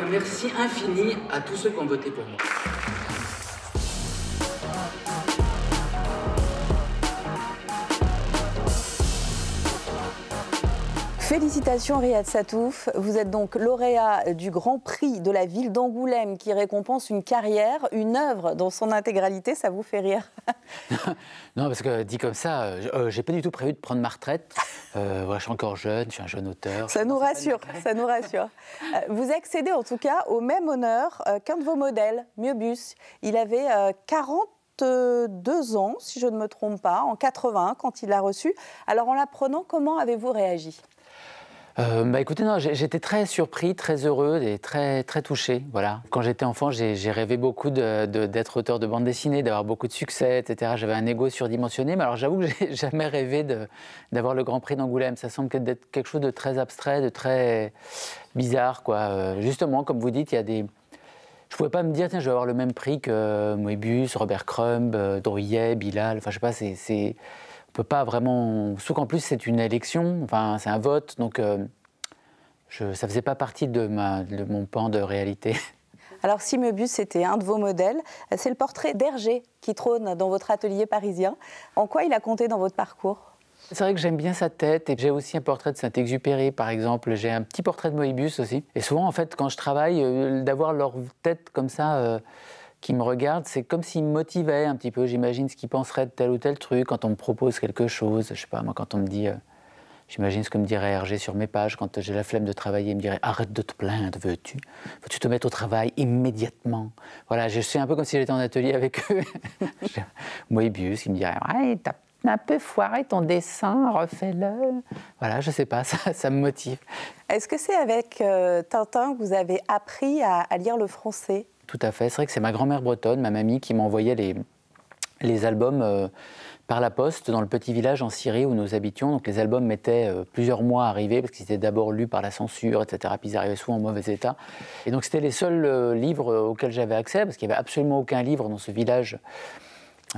un merci infini à tous ceux qui ont voté pour moi. Félicitations Riyad Sattouf, vous êtes donc lauréat du Grand Prix de la ville d'Angoulême qui récompense une carrière, une œuvre dans son intégralité, ça vous fait rire? Non, parce que dit comme ça, j'ai pas du tout prévu de prendre ma retraite. Voilà, je suis encore jeune, je suis un jeune auteur. Ça nous rassure, ça nous rassure. Vous accédez en tout cas au même honneur qu'un de vos modèles, Moebius. Il avait 42 ans, si je ne me trompe pas, en 80 quand il l'a reçu. Alors en l'apprenant, comment avez-vous réagi? Écoutez, non, j'étais très surpris, très heureux et très touché. Voilà. Quand j'étais enfant, j'ai rêvé beaucoup d'être auteur de bande dessinée, d'avoir beaucoup de succès, etc. J'avais un ego surdimensionné, mais alors j'avoue que j'ai jamais rêvé d'avoir le Grand Prix d'Angoulême. Ça semble être quelque chose de très abstrait, de très bizarre, quoi. Justement, comme vous dites, il y a des... Je pouvais pas me dire, tiens, je vais avoir le même prix que Moebius, Robert Crumb, Drouillet, Bilal. Enfin, je sais pas, c'est... On peut pas vraiment... Sauf qu'en plus, c'est une élection, enfin, c'est un vote, donc ça faisait pas partie de mon pan de réalité. Alors, si Moebius était un de vos modèles, c'est le portrait d'Hergé qui trône dans votre atelier parisien. En quoi il a compté dans votre parcours? C'est vrai que j'aime bien sa tête, et j'ai aussi un portrait de Saint-Exupéry, par exemple. J'ai un petit portrait de Moebius aussi. Et souvent, en fait, quand je travaille, d'avoir leur tête comme ça... qui me regardent, c'est comme s'ils me motivaient un petit peu. J'imagine ce qu'ils penseraient de tel ou tel truc quand on me propose quelque chose. Je sais pas, moi, quand on me dit... j'imagine ce que me dirait Hergé sur mes pages. Quand j'ai la flemme de travailler, il me dirait « Arrête de te plaindre, veux-tu? Faut-tu te mettre au travail immédiatement ?» Voilà, je suis un peu comme si j'étais en atelier avec eux. Moebius, il me dirait « Ouais, t'as un peu foiré ton dessin, refais-le. » Voilà, je sais pas, ça me motive. Est-ce que c'est avec Tintin que vous avez appris à lire le français? Tout à fait. C'est vrai que c'est ma grand-mère bretonne, ma mamie, qui m'envoyait les albums par la poste dans le petit village en Syrie où nous habitions. Donc les albums mettaient plusieurs mois à arriver parce qu'ils étaient d'abord lus par la censure, etc. Puis ils arrivaient souvent en mauvais état. Et donc c'était les seuls livres auxquels j'avais accès parce qu'il n'y avait absolument aucun livre dans ce village.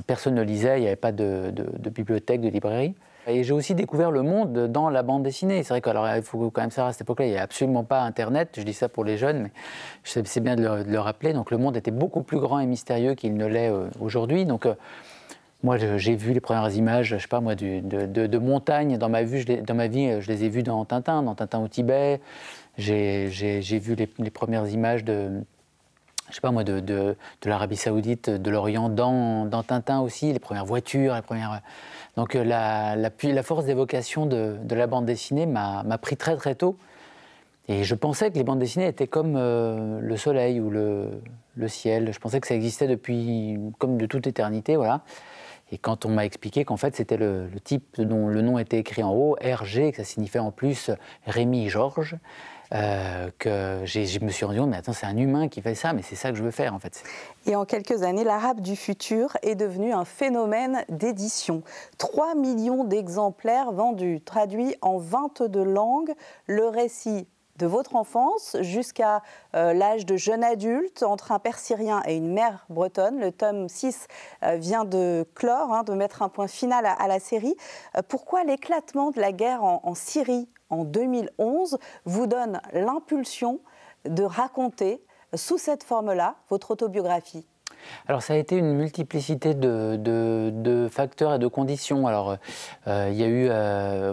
Personne ne lisait, il n'y avait pas de bibliothèque, de librairie. Et j'ai aussi découvert le monde dans la bande dessinée. C'est vrai qu'il faut quand même savoir, à cette époque-là, il n'y avait absolument pas Internet. Je dis ça pour les jeunes, mais c'est bien de le rappeler. Donc le monde était beaucoup plus grand et mystérieux qu'il ne l'est aujourd'hui. Donc moi, j'ai vu les premières images, je sais pas moi, de montagnes dans ma vie. Je les ai vues dans Tintin au Tibet. J'ai vu les premières images je sais pas moi, de l'Arabie Saoudite, de l'Orient dans Tintin aussi, les premières voitures, les premières... Donc la force d'évocation de la bande dessinée m'a pris très très tôt. Et je pensais que les bandes dessinées étaient comme le soleil ou le ciel. Je pensais que ça existait depuis, comme de toute éternité, voilà. Et quand on m'a expliqué qu'en fait c'était le type dont le nom était écrit en haut, Hergé, que ça signifiait en plus Rémi Georges, que je me suis rendu compte, mais attends, c'est un humain qui fait ça, mais c'est ça que je veux faire en fait. Et en quelques années, l'Arabe du futur est devenu un phénomène d'édition. 3 millions d'exemplaires vendus, traduits en 22 langues, le récit de votre enfance jusqu'à l'âge de jeune adulte, entre un père syrien et une mère bretonne. Le tome 6 vient de clore, de mettre un point final à la série. Pourquoi l'éclatement de la guerre en Syrie en 2011 vous donne l'impulsion de raconter, sous cette forme-là, votre autobiographie? Alors ça a été une multiplicité de facteurs et de conditions. Alors il y a eu,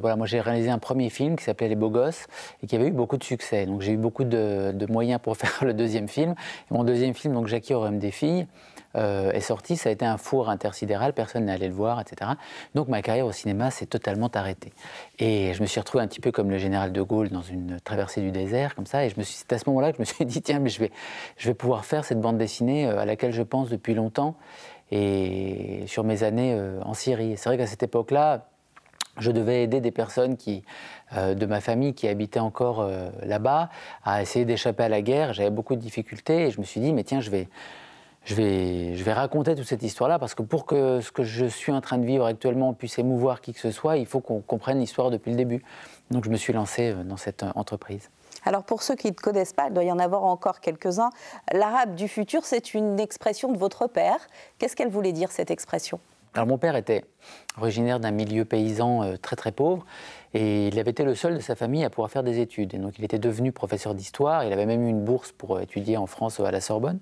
voilà, moi j'ai réalisé un premier film qui s'appelait Les Beaux Gosses et qui avait eu beaucoup de succès. Donc j'ai eu beaucoup de moyens pour faire le deuxième film. Et mon deuxième film, donc Jackie au royaume des filles, est sorti. Ça a été un four intersidéral, personne n'est allé le voir, etc. Donc ma carrière au cinéma s'est totalement arrêtée. Et je me suis retrouvé un petit peu comme le général de Gaulle dans une traversée du désert, comme ça. Et c'est à ce moment-là que je me suis dit, tiens, mais je vais pouvoir faire cette bande dessinée à laquelle je pense depuis longtemps et sur mes années en Syrie. C'est vrai qu'à cette époque-là, je devais aider des personnes de ma famille qui habitaient encore là-bas à essayer d'échapper à la guerre. J'avais beaucoup de difficultés et je me suis dit, mais tiens, je vais raconter toute cette histoire-là parce que pour que ce que je suis en train de vivre actuellement puisse émouvoir qui que ce soit, il faut qu'on comprenne l'histoire depuis le début. Donc je me suis lancé dans cette entreprise. Alors pour ceux qui ne connaissent pas, il doit y en avoir encore quelques-uns, l'arabe du futur, c'est une expression de votre père. Qu'est-ce qu'elle voulait dire, cette expression ? Alors mon père était originaire d'un milieu paysan très très pauvre et il avait été le seul de sa famille à pouvoir faire des études. Et donc il était devenu professeur d'histoire, il avait même eu une bourse pour étudier en France à la Sorbonne.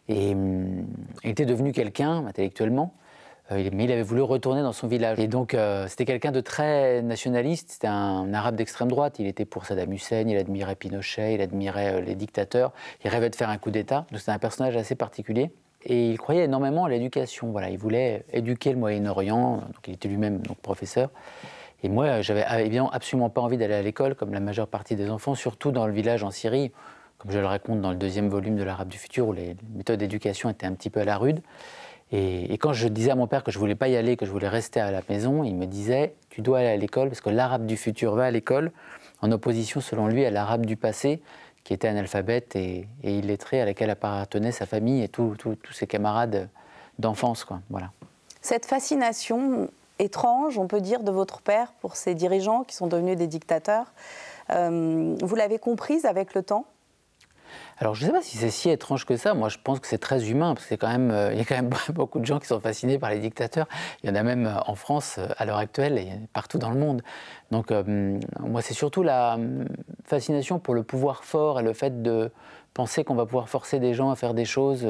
Et il était devenu quelqu'un intellectuellement, mais il avait voulu retourner dans son village. Et donc c'était quelqu'un de très nationaliste, c'était un arabe d'extrême droite, il était pour Saddam Hussein, il admirait Pinochet, il admirait les dictateurs, il rêvait de faire un coup d'État, donc c'était un personnage assez particulier. Et il croyait énormément à l'éducation. Voilà, il voulait éduquer le Moyen-Orient, donc il était lui-même donc, professeur. Et moi, j'avais évidemment absolument pas envie d'aller à l'école, comme la majeure partie des enfants, surtout dans le village en Syrie, comme je le raconte dans le 2e volume de l'Arabe du futur, où les méthodes d'éducation étaient un petit peu à la rude. Et quand je disais à mon père que je voulais pas y aller, que je voulais rester à la maison, il me disait « tu dois aller à l'école parce que l'Arabe du futur va à l'école », en opposition, selon lui, à l'Arabe du passé, qui était analphabète et illettré, à laquelle appartenait sa famille et tous ses camarades d'enfance, quoi. Voilà. Cette fascination étrange, on peut dire, de votre père pour ces dirigeants qui sont devenus des dictateurs, vous l'avez comprise avec le temps ? Alors, je ne sais pas si c'est si étrange que ça. Moi, je pense que c'est très humain, parce qu'il y a quand même beaucoup de gens qui sont fascinés par les dictateurs. Il y en a même en France, à l'heure actuelle, et partout dans le monde. Donc, moi, c'est surtout la fascination pour le pouvoir fort et le fait de penser qu'on va pouvoir forcer des gens à faire des choses.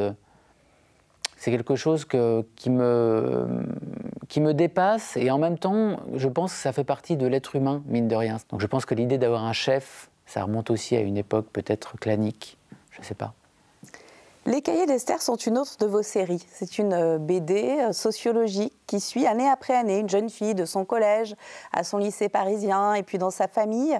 C'est quelque chose qui me dépasse, et en même temps, je pense que ça fait partie de l'être humain, mine de rien. Donc, je pense que l'idée d'avoir un chef, ça remonte aussi à une époque peut-être clanique. Je ne sais pas. Les Cahiers d'Esther sont une autre de vos séries. C'est une BD sociologique qui suit année après année une jeune fille de son collège à son lycée parisien et puis dans sa famille.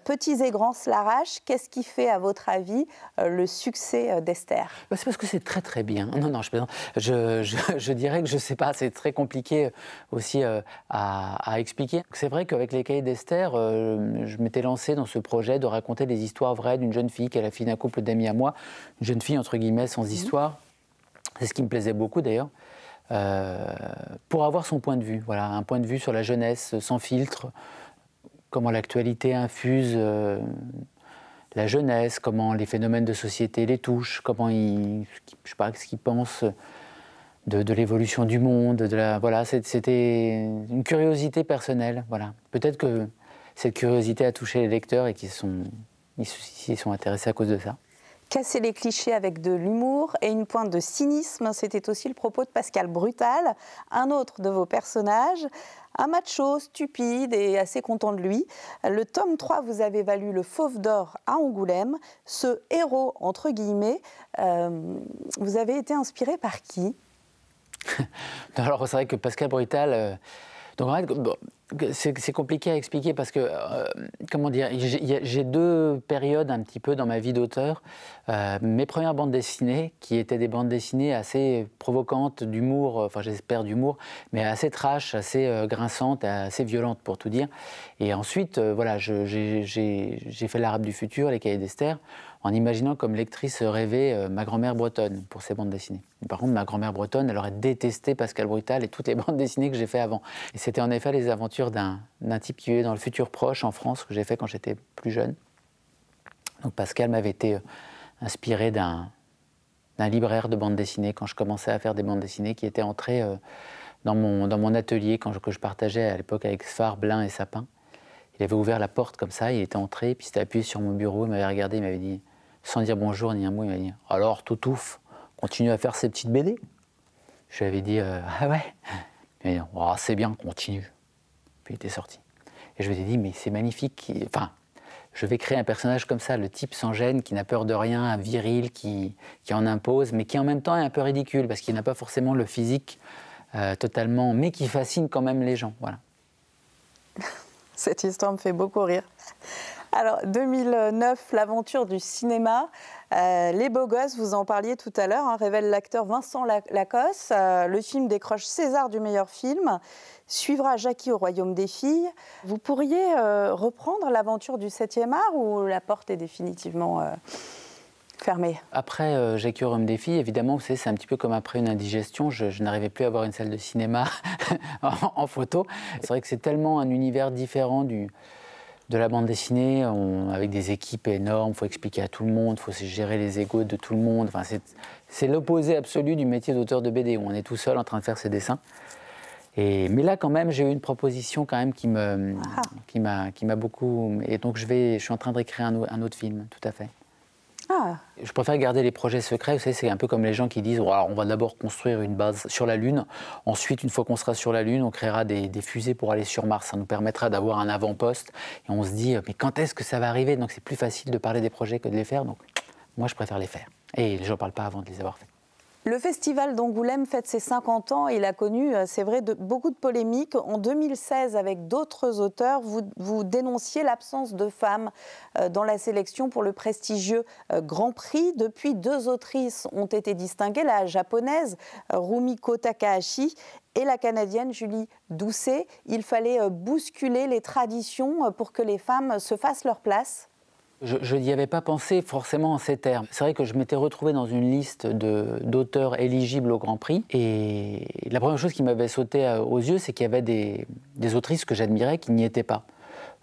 Petits et grands se l'arrachent. Qu'est-ce qui fait, à votre avis, le succès d'Esther ? C'est parce que c'est très très bien. Non, je plaisante. Je dirais que je ne sais pas, c'est très compliqué aussi à expliquer. C'est vrai qu'avec les Cahiers d'Esther, je m'étais lancé dans ce projet de raconter des histoires vraies d'une jeune fille qui est la fille d'un couple d'amis à moi. Une jeune fille, entre guillemets, sans histoire. C'est ce qui me plaisait beaucoup d'ailleurs, pour avoir son point de vue, voilà, un point de vue sur la jeunesse, sans filtre, comment l'actualité infuse la jeunesse, comment les phénomènes de société les touchent, comment je sais pas, ce qu'ils pensent de l'évolution du monde, voilà, c'était une curiosité personnelle, voilà. Peut-être que cette curiosité a touché les lecteurs et qu'ils s'y sont intéressés à cause de ça. Casser les clichés avec de l'humour et une pointe de cynisme, c'était aussi le propos de Pascal Brutal, un autre de vos personnages, un macho stupide et assez content de lui. Le tome 3 vous avez valu le Fauve d'Or à Angoulême. Ce héros, entre guillemets, vous avez été inspiré par qui ? Alors c'est vrai que Pascal Brutal... Donc en fait, c'est compliqué à expliquer parce que, comment dire, j'ai 2 périodes un petit peu dans ma vie d'auteur. Mes premières bandes dessinées, qui étaient des bandes dessinées assez provocantes, d'humour, enfin j'espère d'humour, mais assez trash, assez grinçantes, assez violentes pour tout dire. Et ensuite, voilà, j'ai fait l'Arabe du futur, les Cahiers d'Esther, en imaginant comme lectrice rêvée ma grand-mère bretonne pour ces bandes dessinées. Par contre, ma grand-mère bretonne, elle aurait détesté Pascal Brutal et toutes les bandes dessinées que j'ai fait avant. Et c'était en effet les aventures d'un type qui vivait dans le futur proche en France, que j'ai fait quand j'étais plus jeune. Donc Pascal m'avait été inspiré d'un libraire de bandes dessinées quand je commençais à faire des bandes dessinées, qui était entré dans mon atelier que je partageais à l'époque avec Sfar, Blin et Sapin. Il avait ouvert la porte comme ça, il était entré, puis il s'était appuyé sur mon bureau, il m'avait regardé, il m'avait dit, sans dire bonjour ni un mot, il m'avait dit « Alors, Toutouf, continue à faire ces petites BD ?» Je lui avais dit « Ah ouais ?» Il m'a dit oh, « C'est bien, continue. » Puis il était sorti. Et je lui ai dit « Mais c'est magnifique, enfin, je vais créer un personnage comme ça, le type sans gêne, qui n'a peur de rien, un viril, qui en impose, mais qui en même temps est un peu ridicule, parce qu'il n'a pas forcément le physique totalement, mais qui fascine quand même les gens. » Voilà. Cette histoire me fait beaucoup rire. Alors, 2009, l'aventure du cinéma. Les Beaux Gosses, vous en parliez tout à l'heure, révèle l'acteur Vincent Lacoste. Le film décroche César du meilleur film. Suivra Jackie au Royaume des filles. Vous pourriez reprendre l'aventure du 7e art ou la porte est définitivement fermée ? Après Jackie au Royaume des filles, évidemment, vous savez, c'est un petit peu comme après une indigestion. Je n'arrivais plus à avoir une salle de cinéma en photo. C'est vrai que c'est tellement un univers différent de la bande dessinée, avec des équipes énormes, il faut expliquer à tout le monde, il faut gérer les égos de tout le monde. Enfin, c'est l'opposé absolu du métier d'auteur de BD, où on est tout seul en train de faire ses dessins. Mais là, quand même, j'ai eu une proposition quand même qui m'a beaucoup... Et donc, je suis en train d'écrire un autre film, tout à fait. Ah. Je préfère garder les projets secrets. Vous savez, c'est un peu comme les gens qui disent on va d'abord construire une base sur la Lune. Ensuite, une fois qu'on sera sur la Lune, on créera des fusées pour aller sur Mars. Ça nous permettra d'avoir un avant-poste. Et on se dit mais quand est-ce que ça va arriver? Donc, c'est plus facile de parler des projets que de les faire. Donc, moi, je préfère les faire. Et je n'en parle pas avant de les avoir faits. Le festival d'Angoulême fête ses 50 ans. Il a connu, c'est vrai, beaucoup de polémiques. En 2016, avec d'autres auteurs, vous dénonciez l'absence de femmes dans la sélection pour le prestigieux Grand Prix. Depuis, 2 autrices ont été distinguées, la japonaise Rumiko Takahashi et la Canadienne Julie Doucet. Il fallait bousculer les traditions pour que les femmes se fassent leur place. Je n'y avais pas pensé forcément en ces termes. C'est vrai que je m'étais retrouvé dans une liste d'auteurs éligibles au Grand Prix. Et la première chose qui m'avait sauté aux yeux, c'est qu'il y avait des autrices que j'admirais qui n'y étaient pas.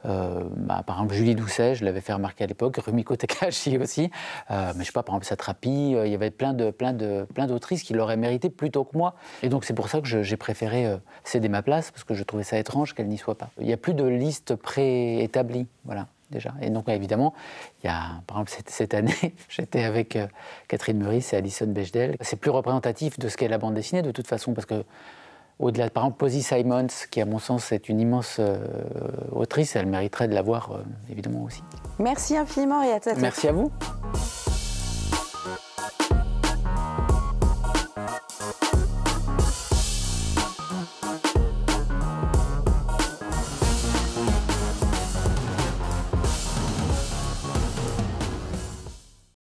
Par exemple, Julie Doucet, je l'avais fait remarquer à l'époque, Rumiko Takahashi aussi. Mais je sais pas, par exemple, Satrapi, il y avait plein d'autrices qui l'auraient mérité plutôt que moi. Et donc c'est pour ça que j'ai préféré céder ma place, parce que je trouvais ça étrange qu'elle n'y soit pas. Il n'y a plus de liste préétablie, voilà. Déjà. Et donc, évidemment, il y a, par exemple, cette année, j'étais avec Catherine Meurice et Alison Bechdel. C'est plus représentatif de ce qu'est la bande dessinée, de toute façon, parce que, au-delà, par exemple, Posy Simons, qui, à mon sens, est une immense autrice, elle mériterait de l'avoir, évidemment, aussi. Merci infiniment, Riyad Satef. Merci à vous.